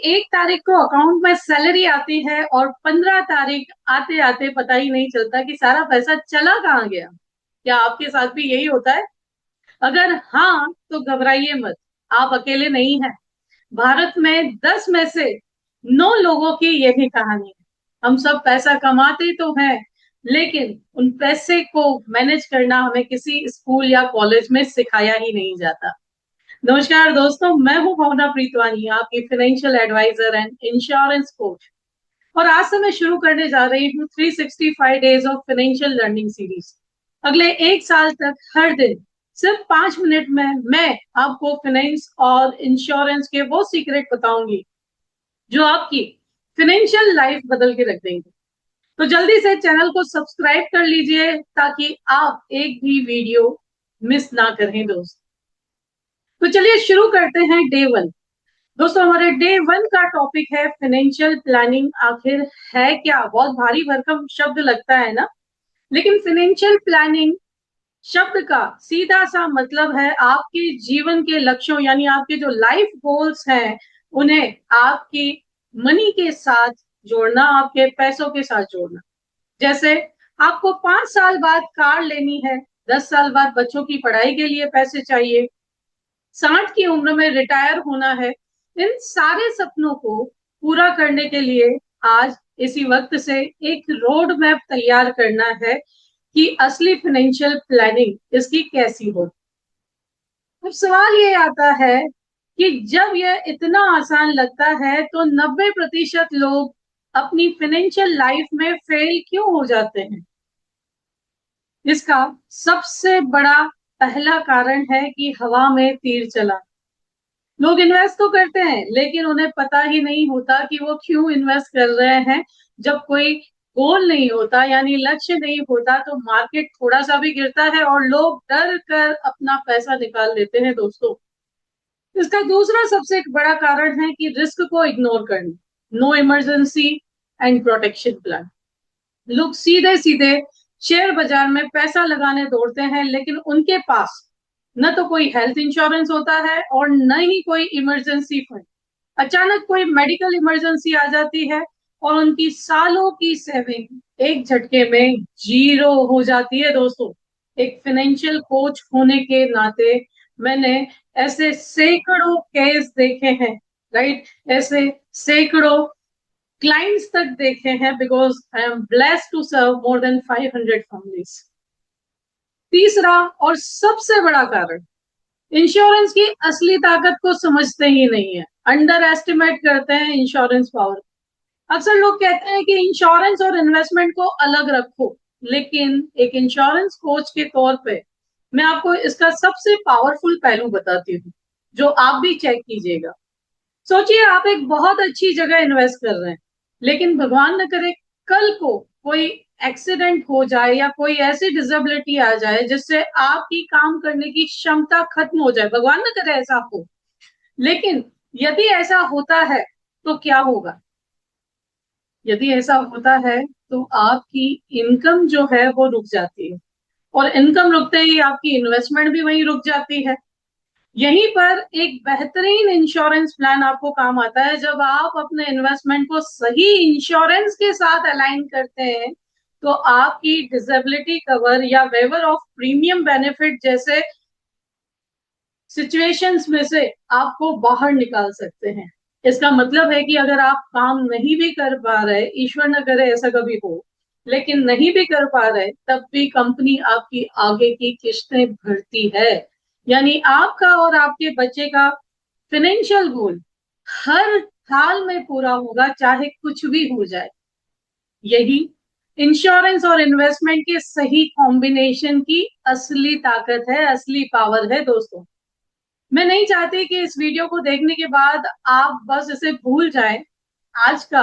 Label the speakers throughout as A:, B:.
A: 1 तारीख को अकाउंट में सैलरी आती है और 15 तारीख आते आते पता ही नहीं चलता कि सारा पैसा चला कहाँ गया। क्या आपके साथ भी यही होता है? अगर हाँ तो घबराइए मत, आप अकेले नहीं हैं। भारत में 10 में से 9 लोगों की यही कहानी है। हम सब पैसा कमाते तो हैं, लेकिन उन पैसे को मैनेज करना हमें किसी स्कूल या कॉलेज में सिखाया ही नहीं जाता। नमस्कार दोस्तों, मैं हूं भावना प्रीतवानी, आपकी financial advisor and insurance coach. और आज से मैं शुरू करने जा रही हूँ 365 days of financial learning series. अगले 1 साल तक हर दिन सिर्फ 5 मिनट में मैं आपको फाइनेंस और इंश्योरेंस के वो सीक्रेट बताऊंगी जो आपकी फाइनेंशियल लाइफ बदल के रख देंगे। तो जल्दी से चैनल को सब्सक्राइब कर लीजिए ताकि आप एक भी वीडियो मिस ना करें दोस्त। तो चलिए शुरू करते हैं डे 1। दोस्तों, हमारे डे 1 का टॉपिक है फाइनेंशियल प्लानिंग। आखिर है क्या? बहुत भारी भरकम शब्द लगता है ना, लेकिन फाइनेंशियल प्लानिंग शब्द का सीधा सा मतलब है आपके जीवन के लक्ष्यों, यानी आपके जो लाइफ गोल्स हैं उन्हें आपकी मनी के साथ जोड़ना, आपके पैसों के साथ जोड़ना। जैसे आपको 5 साल बाद कार लेनी है, 10 साल बाद बच्चों की पढ़ाई के लिए पैसे चाहिए, 60 की उम्र में रिटायर होना है। इन सारे सपनों को पूरा करने के लिए आज इसी वक्त से एक रोड मैप तैयार करना है कि असली फाइनेंशियल प्लानिंग इसकी कैसी हो। अब सवाल ये आता है कि जब यह इतना आसान लगता है तो 90% लोग अपनी फाइनेंशियल लाइफ में फेल क्यों हो जाते हैं? इसका सबसे बड़ा पहला कारण है कि हवा में तीर चला। लोग इन्वेस्ट तो करते हैं लेकिन उन्हें पता ही नहीं होता कि वो क्यों इन्वेस्ट कर रहे हैं। जब कोई गोल नहीं होता, यानी लक्ष्य नहीं होता, तो मार्केट थोड़ा सा भी गिरता है और लोग डर कर अपना पैसा निकाल लेते हैं दोस्तों। इसका दूसरा सबसे बड़ा कारण है कि रिस्क को इग्नोर करना। No emergency and protection plan. लोग सीधे सीधे शेयर बाजार में पैसा लगाने दौड़ते हैं, लेकिन उनके पास न तो कोई हेल्थ इंश्योरेंस होता है और न ही कोई इमरजेंसी फंड। अचानक कोई मेडिकल इमरजेंसी आ जाती है और उनकी सालों की सेविंग एक झटके में जीरो हो जाती है दोस्तों। एक फाइनेंशियल कोच होने के नाते मैंने ऐसे सैकड़ों केस देखे हैं, राइट? ऐसे सैकड़ों क्लाइंट्स तक देखे हैं, because I am blessed to serve more than 500 families. तीसरा और सबसे बड़ा कारण, इंश्योरेंस की असली ताकत को समझते ही नहीं है, अंडर एस्टिमेट करते हैं इंश्योरेंस पावर। अक्सर लोग कहते हैं कि इंश्योरेंस और इन्वेस्टमेंट को अलग रखो, लेकिन एक इंश्योरेंस कोच के तौर पे मैं आपको इसका सबसे पावरफुल पहलू बताती हूँ जो आप भी चेक कीजिएगा। सोचिए आप एक बहुत अच्छी जगह इन्वेस्ट कर रहे हैं, लेकिन भगवान न करे कल को कोई एक्सीडेंट हो जाए या कोई ऐसी डिसेबिलिटी आ जाए जिससे आपकी काम करने की क्षमता खत्म हो जाए। भगवान न करे ऐसा हो, लेकिन यदि ऐसा होता है तो क्या होगा? यदि ऐसा होता है तो आपकी इनकम जो है वो रुक जाती है, और इनकम रुकते ही आपकी इन्वेस्टमेंट भी वहीं रुक जाती है। यहीं पर एक बेहतरीन इंश्योरेंस प्लान आपको काम आता है। जब आप अपने इन्वेस्टमेंट को सही इंश्योरेंस के साथ अलाइन करते हैं तो आपकी डिसेबिलिटी कवर या वेवर ऑफ प्रीमियम बेनिफिट जैसे सिचुएशंस में से आपको बाहर निकाल सकते हैं। इसका मतलब है कि अगर आप काम नहीं भी कर पा रहे, ईश्वर न करे ऐसा कभी हो, लेकिन नहीं भी कर पा रहे, तब भी कंपनी आपकी आगे की किस्तें भरती है। यानी आपका और आपके बच्चे का फाइनेंशियल गोल हर हाल में पूरा होगा, चाहे कुछ भी हो जाए। यही इंश्योरेंस और इन्वेस्टमेंट के सही कॉम्बिनेशन की असली ताकत है, असली पावर है दोस्तों। मैं नहीं चाहती कि इस वीडियो को देखने के बाद आप बस इसे भूल जाएं। आज का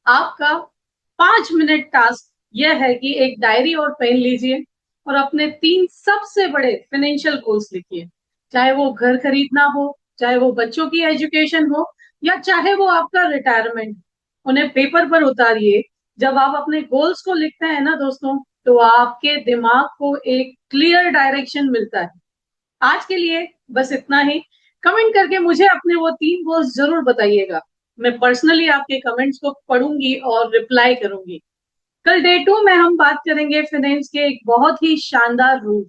A: आपका 5 मिनट टास्क यह है कि एक डायरी और पेन लीजिए और अपने 3 सबसे बड़े फाइनेंशियल गोल्स लिखिए। चाहे वो घर खरीदना हो, चाहे वो बच्चों की एजुकेशन हो, या चाहे वो आपका रिटायरमेंट, उन्हें पेपर पर उतारिए। जब आप अपने गोल्स को लिखते हैं ना दोस्तों, तो आपके दिमाग को एक क्लियर डायरेक्शन मिलता है। आज के लिए बस इतना ही। कमेंट करके मुझे अपने वो 3 गोल्स जरूर बताइएगा। मैं पर्सनली आपके कमेंट्स को पढ़ूंगी और रिप्लाई करूंगी। कल डे 2 में हम बात करेंगे फाइनेंस के एक बहुत ही शानदार रूल,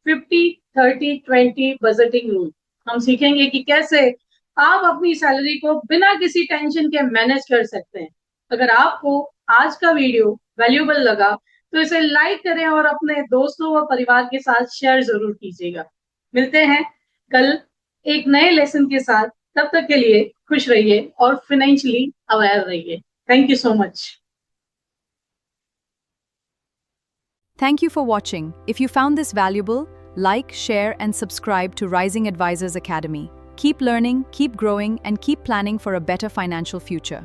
A: 50-30-20 बजटिंग रूल। हम सीखेंगे कि कैसे आप अपनी सैलरी को बिना किसी टेंशन के मैनेज कर सकते हैं। अगर आपको आज का वीडियो वैल्यूएबल लगा तो इसे लाइक करें और अपने दोस्तों व परिवार के साथ शेयर जरूर कीजिएगा। मिलते हैं कल एक नए लेसन के साथ। तब तक के लिए खुश रहिए और फाइनेंशियली अवेयर रहिए। Thank you so much.
B: Thank you for watching. If you found this valuable, like, share, and subscribe to Rising Advisors Academy. Keep learning, keep growing, and keep planning for a better financial future.